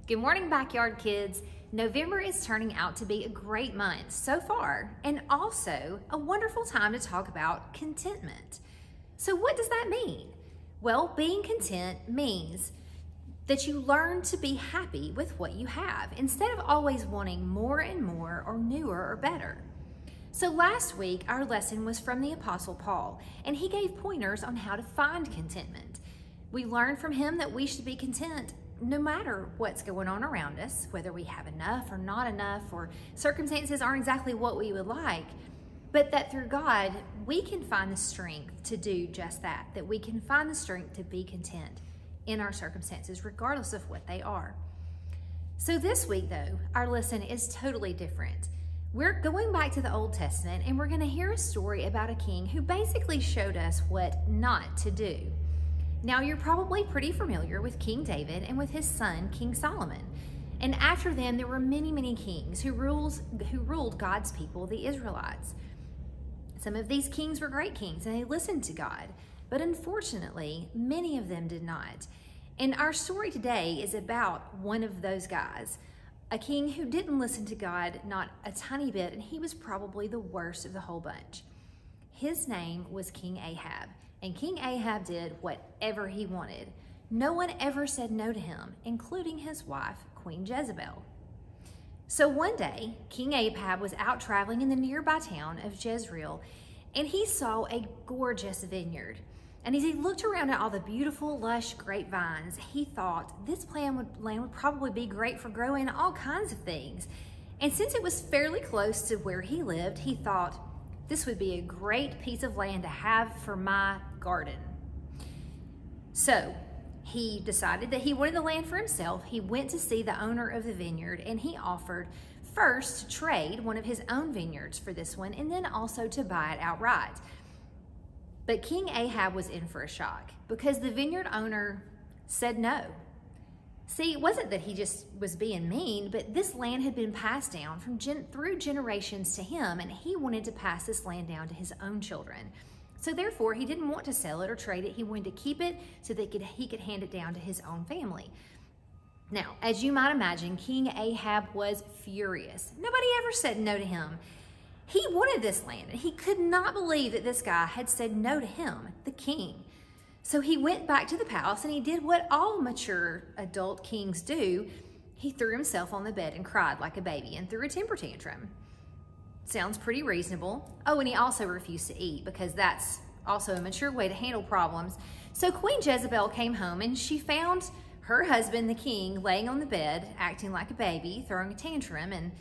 Good morning, backyard kids. November is turning out to be a great month so far, and also a wonderful time to talk about contentment. So what does that mean? Well, being content means that you learn to be happy with what you have instead of always wanting more and more or newer or better. So last week, our lesson was from the Apostle Paul, and he gave pointers on how to find contentment. We learned from him that we should be content no matter what's going on around us, whether we have enough or not enough, or circumstances aren't exactly what we would like, but that through God, we can find the strength to do just that we can find the strength to be content in our circumstances, regardless of what they are. So this week, though, our lesson is totally different. We're going back to the Old Testament, and we're going to hear a story about a king who basically showed us what not to do. Now, you're probably pretty familiar with King David and with his son, King Solomon. And after them, there were many, many kings who ruled God's people, the Israelites. Some of these kings were great kings, and they listened to God. But unfortunately, many of them did not. And our story today is about one of those guys, a king who didn't listen to God not a tiny bit, and he was probably the worst of the whole bunch. His name was King Ahab. And King Ahab did whatever he wanted. No one ever said no to him, including his wife, Queen Jezebel. So one day, King Ahab was out traveling in the nearby town of Jezreel, and he saw a gorgeous vineyard. And as he looked around at all the beautiful, lush grapevines, he thought this land would probably be great for growing all kinds of things. And since it was fairly close to where he lived, he thought, this would be a great piece of land to have for my garden. So he decided that he wanted the land for himself. He went to see the owner of the vineyard, and he offered first to trade one of his own vineyards for this one, and then also to buy it outright. But King Ahab was in for a shock because the vineyard owner said no. See, it wasn't that he just was being mean, but this land had been passed down through generations to him, and he wanted to pass this land down to his own children. So therefore, he didn't want to sell it or trade it. He wanted to keep it so that he could hand it down to his own family. Now, as you might imagine, King Ahab was furious. Nobody ever said no to him. He wanted this land, and he could not believe that this guy had said no to him, the king. So he went back to the palace, and he did what all mature adult kings do. He threw himself on the bed and cried like a baby and threw a temper tantrum. Sounds pretty reasonable. Oh, and he also refused to eat because that's also a mature way to handle problems. So Queen Jezebel came home, and she found her husband, the king, laying on the bed, acting like a baby, throwing a tantrum, and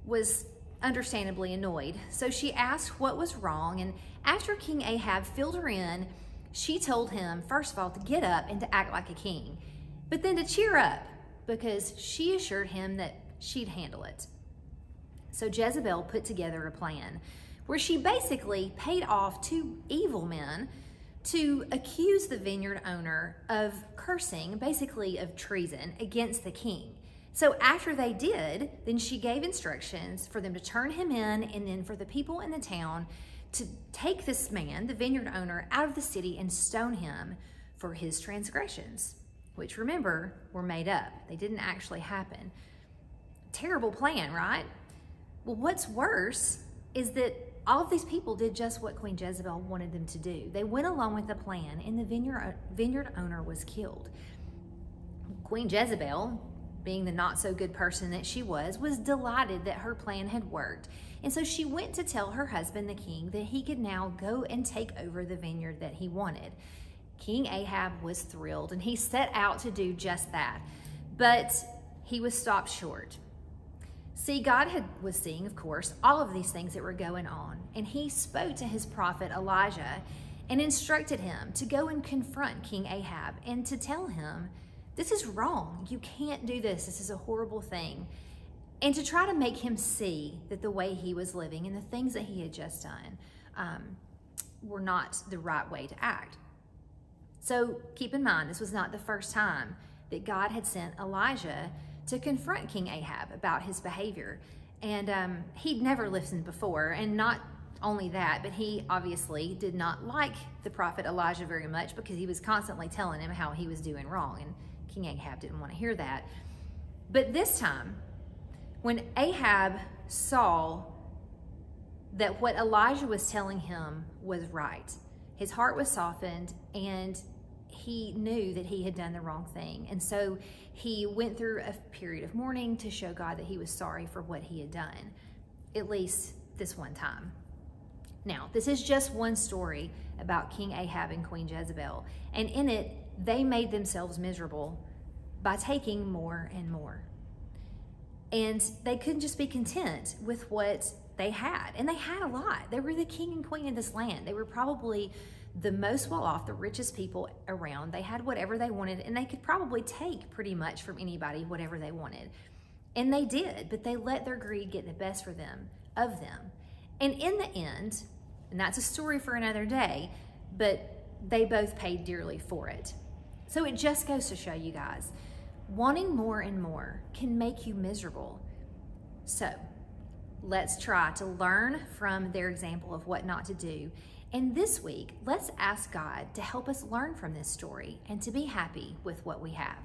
was understandably annoyed. So she asked what was wrong, and after King Ahab filled her in, she told him, first of all, to get up and to act like a king, but then to cheer up because she assured him that she'd handle it. So Jezebel put together a plan where she basically paid off two evil men to accuse the vineyard owner of cursing, basically of treason, against the king. So after they did, then she gave instructions for them to turn him in, and then for the people in the town to take this man, the vineyard owner, out of the city and stone him for his transgressions, which, remember, were made up. They didn't actually happen. Terrible plan, right? Well, what's worse is that all of these people did just what Queen Jezebel wanted them to do. They went along with the plan, and the vineyard owner was killed. Queen Jezebel, being the not-so-good person that she was delighted that her plan had worked. And so she went to tell her husband, the king, that he could now go and take over the vineyard that he wanted. King Ahab was thrilled, and he set out to do just that. But he was stopped short. See, God was seeing, of course, all of these things that were going on, and he spoke to his prophet Elijah and instructed him to go and confront King Ahab and to tell him, this is wrong. You can't do this. This is a horrible thing. And to try to make him see that the way he was living and the things that he had just done were not the right way to act. So keep in mind, this was not the first time that God had sent Elijah to confront King Ahab about his behavior. And he'd never listened before. And not only that, but he obviously did not like the prophet Elijah very much because he was constantly telling him how he was doing wrong. And King Ahab didn't want to hear that. But this time, when Ahab saw that what Elijah was telling him was right, his heart was softened and he knew that he had done the wrong thing. And so he went through a period of mourning to show God that he was sorry for what he had done, at least this one time. Now, this is just one story about King Ahab and Queen Jezebel, and in it, they made themselves miserable by taking more and more. And they couldn't just be content with what they had. And they had a lot. They were the king and queen of this land. They were probably the most well-off, the richest people around. They had whatever they wanted, and they could probably take pretty much from anybody whatever they wanted. And they did, but they let their greed get the best of them. And in the end, and that's a story for another day, but they both paid dearly for it. So it just goes to show you guys, wanting more and more can make you miserable. So let's try to learn from their example of what not to do. And this week, let's ask God to help us learn from this story and to be happy with what we have.